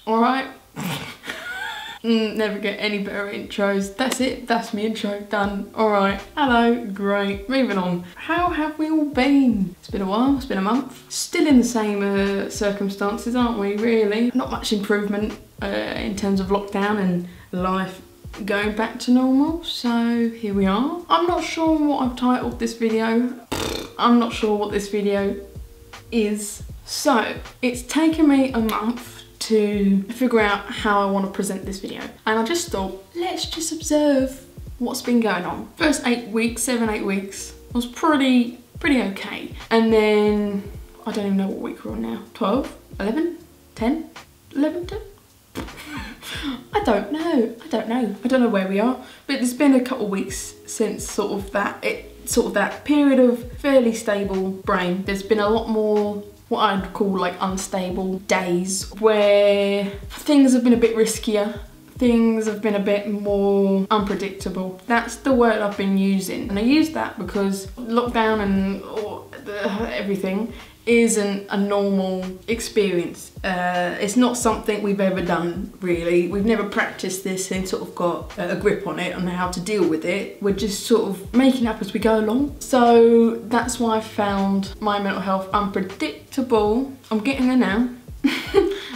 All right. Never get any better intros. That's it, that's my intro, done. All right, hello, great, moving on. How have we all been? It's been a while, it's been a month. Still in the same circumstances, aren't we, really? Not much improvement in terms of lockdown and life going back to normal, so here we are. I'm not sure what I've titled this video. I'm not sure what this video is. So, it's taken me a month to figure out how I want to present this video. And I just thought, let's just observe what's been going on. First 8 weeks, 7-8 weeks, was pretty okay. And then, I don't even know what week we're on now. 12, 11, 10, 11, 10? I don't know where we are. But it's been a couple of weeks since sort of that period of fairly stable brain. There's been a lot more what I'd call like unstable days where things have been a bit riskier, things have been a bit more unpredictable. That's the word I've been using, and I use that because lockdown and everything isn't a normal experience. It's not something we've ever done, really. We've never practiced this and sort of got a grip on it and how to deal with it. We're just sort of making it up as we go along. So that's why I found my mental health unpredictable. I'm getting there now.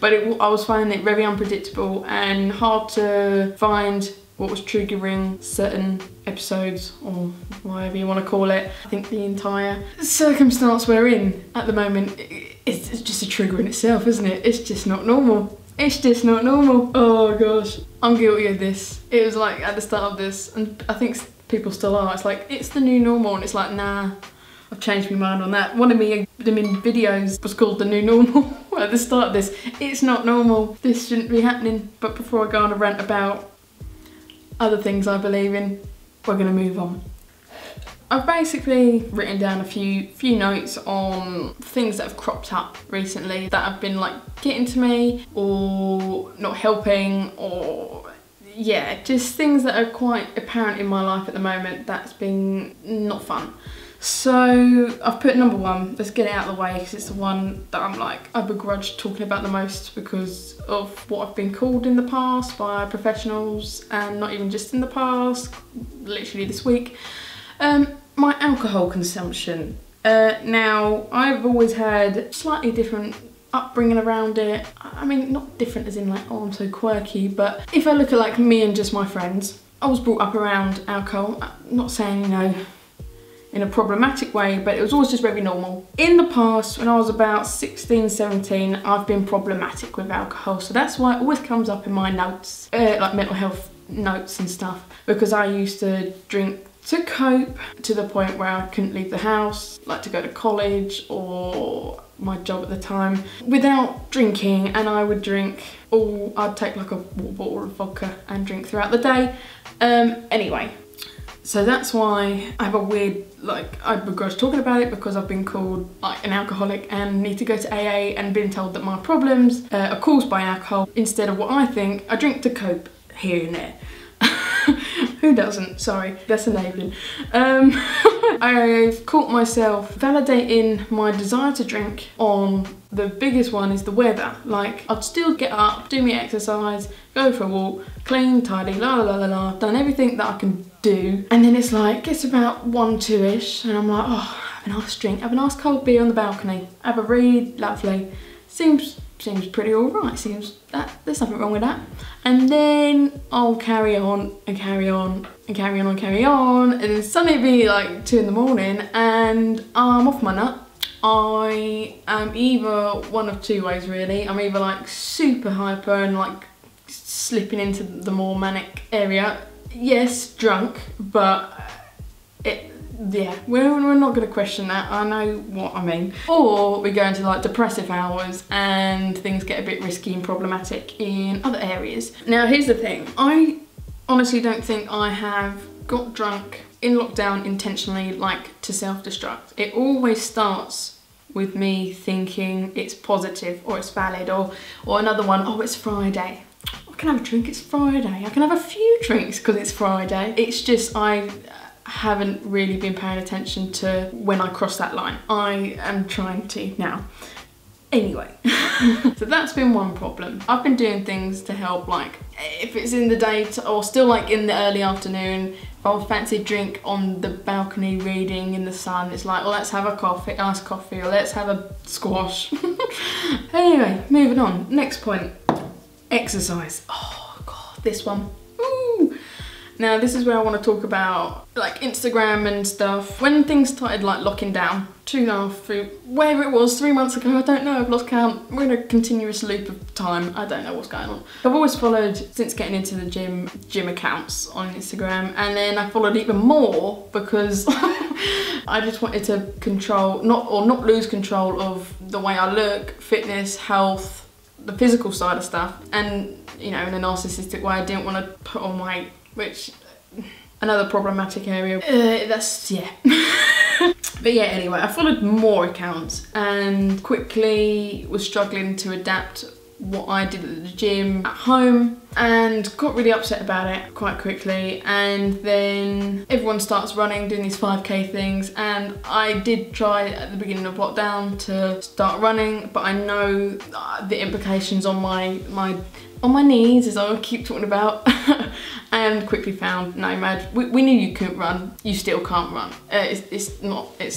But I was finding it very unpredictable and hard to find what was triggering certain episodes, or whatever you want to call it. I think the entire circumstance we're in at the moment, it's just a trigger in itself, isn't it? It's just not normal. It's just not normal. Oh gosh, I'm guilty of this. It was like at the start of this, and I think people still are, it's like, it's the new normal, and it's like, nah, I've changed my mind on that. One of my videos was called The New Normal at the start of this. It's not normal. This shouldn't be happening. But before I go on a rant about other things I believe in, we're gonna move on. I've basically written down a few notes on things that have cropped up recently that have been like getting to me or not helping, or yeah, just things that are quite apparent in my life at the moment that's been not fun. So I've put number one, let's get it out of the way because it's the one that I'm like, I begrudge talking about the most because of what I've been called in the past by professionals, and not even just in the past, literally this week. My alcohol consumption. Now, I've always had slightly different upbringing around it. I mean, not different as in like, oh, I'm so quirky, but if I look at like me and just my friends, I was brought up around alcohol. I'm not saying, you know, in a problematic way, but it was always just very normal. In the past, when I was about 16, 17, I've been problematic with alcohol. So that's why it always comes up in my notes, like mental health notes and stuff, because I used to drink to cope to the point where I couldn't leave the house, like to go to college or my job at the time, without drinking. And I would drink I'd take like a water bottle of vodka and drink throughout the day. Anyway. So that's why I have a weird, like, I begrudge talking about it because I've been called like an alcoholic and need to go to AA and been told that my problems are caused by alcohol instead of what I think. I drink to cope here and there. Who doesn't? Sorry, that's enabling. I've caught myself validating my desire to drink on the biggest one is the weather. Like, I'd still get up, do my exercise, go for a walk, clean, tidy, la la la la, done everything that I can do. And then it's like, it's about 1, 2-ish, and I'm like, oh, have a nice drink, have a nice cold beer on the balcony, have a read, lovely. Seems pretty alright, there's nothing wrong with that. And then I'll carry on and carry on and carry on and carry on, and then suddenly it'll be like 2 in the morning and I'm off my nut. I am either one of two ways really. I'm either like super hyper and like slipping into the more manic area. Yes, drunk, but yeah, we're not going to question that. I know what I mean. Or we go into like depressive hours and things get a bit risky and problematic in other areas. Now here's the thing, I honestly don't think I have got drunk in lockdown intentionally, like to self-destruct. It always starts with me thinking it's positive or it's valid, or another one, oh, it's Friday. I can have a drink, it's Friday. I can have a few drinks because it's Friday. It's just I haven't really been paying attention to when I cross that line. I am trying to now. Anyway, so that's been one problem. I've been doing things to help, like if it's in the day or still like in the early afternoon, if I fancy a drink on the balcony reading in the sun, it's like, well, let's have a coffee, iced coffee, or let's have a squash. Anyway, moving on. Next point, exercise. Oh God, this one. Ooh. Now this is where I want to talk about like Instagram and stuff. When things started like locking down, 2.5, wherever it was, 3 months ago, I don't know, I've lost count. We're in a continuous loop of time. I don't know what's going on. I've always followed, since getting into the gym accounts on Instagram, and then I followed even more because I just wanted to control, not lose control of the way I look, fitness, health, the physical side of stuff, and you know, in a narcissistic way, I didn't want to put on weight, which another problematic area. That's, yeah. But yeah, anyway, I followed more accounts and quickly was struggling to adapt what I did at the gym at home, and got really upset about it quite quickly. And then everyone starts running, doing these 5k things, and I did try at the beginning of lockdown to start running, but I know the implications on my knees, as I keep talking about, and quickly found, no, Mad, we knew you couldn't run, you still can't run. It's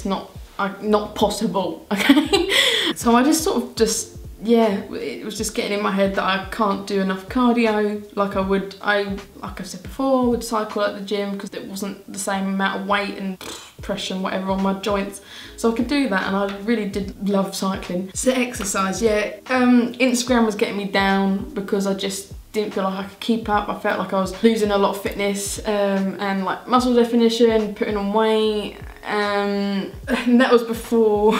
not possible, okay? So I just sort of yeah, it was just getting in my head that I can't do enough cardio like I would. Like I said before, would cycle at the gym because it wasn't the same amount of weight and pressure and whatever on my joints. So I could do that, and I really did love cycling. So exercise, yeah. Instagram was getting me down because I just didn't feel like I could keep up. I felt like I was losing a lot of fitness and like muscle definition, putting on weight. And that was before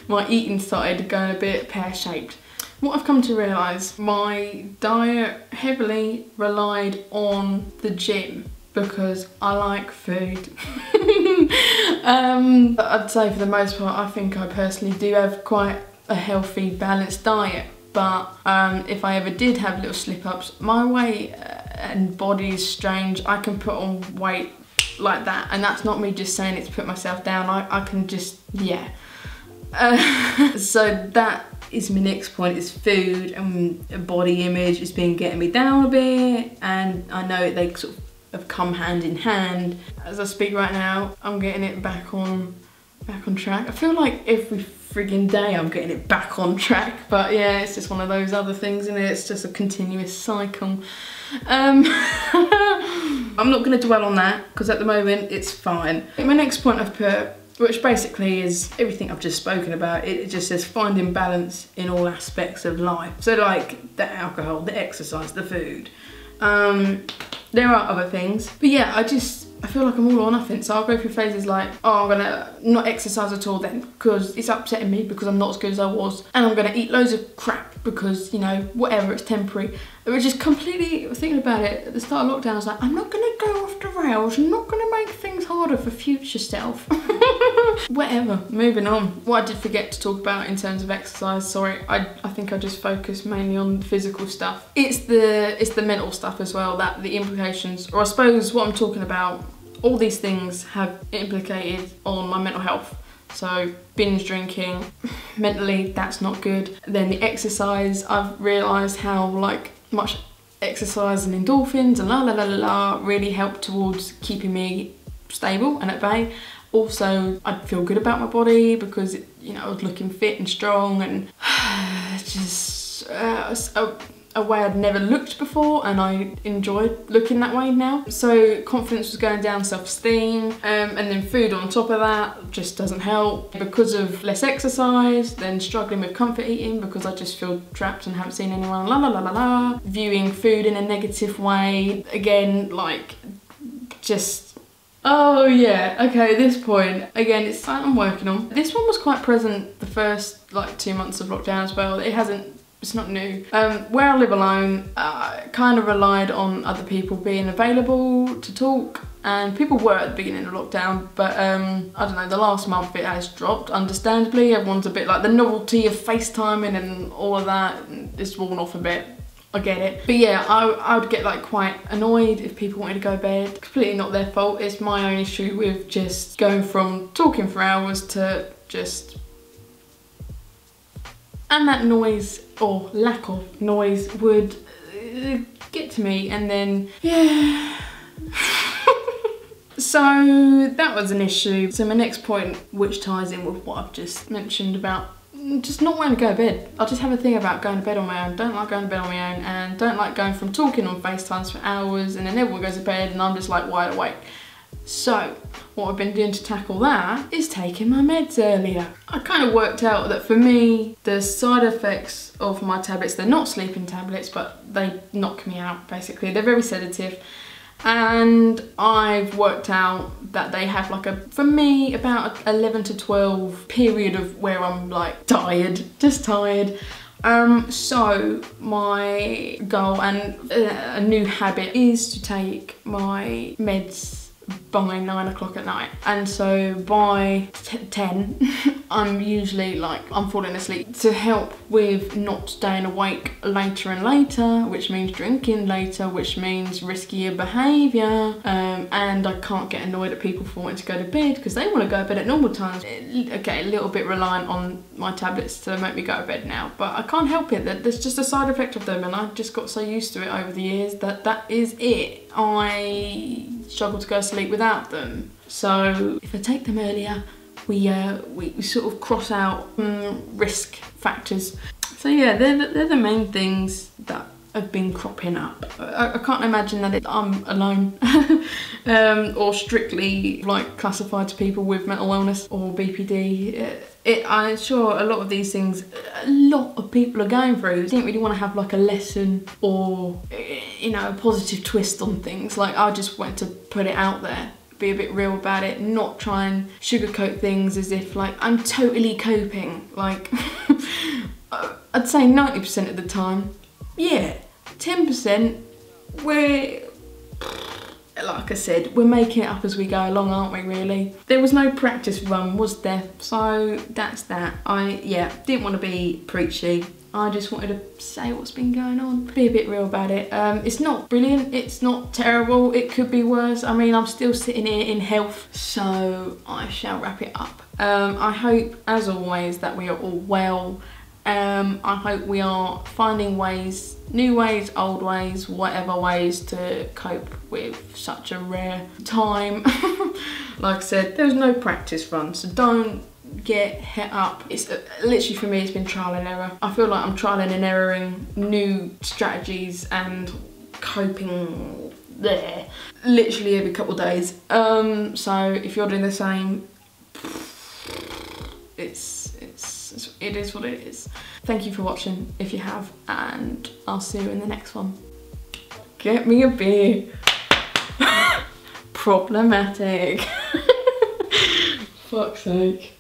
my eating started going a bit pear-shaped. What I've come to realise, my diet heavily relied on the gym because I like food. I'd say for the most part, I think I personally do have quite a healthy, balanced diet. But if I ever did have little slip-ups, my weight and body is strange. I can put on weight like that, and that's not me just saying it to put myself down. I can just, yeah. So that is my next point, is food and body image. It's been getting me down a bit, and I know they sort of have come hand in hand. As I speak right now, I'm getting it back on track. I feel like every friggin' day I'm getting it back on track, but yeah, it's just one of those other things, isn't it? It's just a continuous cycle. I'm not going to dwell on that because at the moment it's fine. My next point I've put, which basically is everything I've just spoken about, it just says finding balance in all aspects of life. So like the alcohol, the exercise, the food. There are other things, but yeah, I feel like I'm all or nothing. So I'll go through phases like, oh, I'm gonna not exercise at all then because it's upsetting me because I'm not as good as I was, and I'm gonna eat loads of crap because, you know, whatever, it's temporary. Which is completely, thinking about it, at the start of lockdown I was like, I'm not gonna go off the rails, I'm not gonna make things harder for future self. Whatever, moving on. What I did forget to talk about in terms of exercise, sorry, I think I just focused mainly on the physical stuff. It's the mental stuff as well, that the implications, or I suppose what I'm talking about, all these things have implicated on my mental health. So binge drinking, mentally that's not good. Then the exercise, I've realised how like much exercise and endorphins and la la la la la really help towards keeping me stable and at bay. Also, I'd feel good about my body because, you know, I was looking fit and strong, and just a way I'd never looked before, and I enjoyed looking that way now. So confidence was going down, self-esteem, and then food on top of that just doesn't help. Because of less exercise, then struggling with comfort eating because I just feel trapped and haven't seen anyone, la la la la la. Viewing food in a negative way, again, like, just, oh yeah, okay, this point, again, it's something I'm working on. This one was quite present the first like 2 months of lockdown as well. It's not new. Where I live alone, I kind of relied on other people being available to talk, and people were at the beginning of lockdown, but I don't know, the last month it has dropped, understandably. Everyone's a bit like, the novelty of FaceTiming and all of that is worn off a bit. I get it. But yeah, I would get like quite annoyed if people wanted to go to bed. Completely not their fault. It's my own issue with just going from talking for hours to just And that noise, or lack of noise, would get to me, and then, yeah. So that was an issue. So my next point, which ties in with what I've just mentioned about just not wanting to go to bed. I just have a thing about going to bed on my own. Don't like going to bed on my own, and don't like going from talking on FaceTimes for hours and then everyone goes to bed and I'm just like wide awake. So what I've been doing to tackle that is taking my meds earlier. I kind of worked out that for me, the side effects of my tablets, they're not sleeping tablets, but they knock me out basically. They're very sedative. And I've worked out that they have like a, for me, about 11 to 12 period of where I'm like tired, just tired. So my goal and a new habit is to take my meds by 9 o'clock at night, and so by 10 I'm usually like, I'm falling asleep. To help with not staying awake later and later, which means drinking later, which means riskier behaviour, and I can't get annoyed at people for wanting to go to bed because they want to go to bed at normal times. Okay, a little bit reliant on my tablets to make me go to bed now, but I can't help it. That there's just a side effect of them, and I've just got so used to it over the years that is it. I struggle to go to sleep without them. So if I take them earlier, we sort of cross out risk factors. So yeah, they're the main things that have been cropping up. I can't imagine that I'm alone or strictly like classified to people with mental illness or BPD. I'm sure a lot of these things, a lot of people are going through. I didn't really want to have like a lesson or, you know, a positive twist on things. Like, I just wanted to put it out there, be a bit real about it, not try and sugarcoat things as if like I'm totally coping. Like, I'd say 90% of the time, yeah. 10%, we're, like I said, we're making it up as we go along, aren't we, really? There was no practice run, was there? So that's that. Yeah, didn't want to be preachy. I just wanted to say what's been going on, be a bit real about it. It's not brilliant, it's not terrible, it could be worse. I mean, I'm still sitting here in health, so I shall wrap it up. I hope, as always, that we are all well. I hope we are finding ways, new ways, old ways, whatever ways to cope with such a rare time. Like I said, there was no practice run, so don't get hit up. It's literally, for me, it's been trial and error. I feel like I'm trialing and erroring new strategies and coping there literally every couple of days. So if you're doing the same, it is what it is. Thank you for watching if you have, and I'll see you in the next one. Get me a beer. Problematic. Fuck's sake.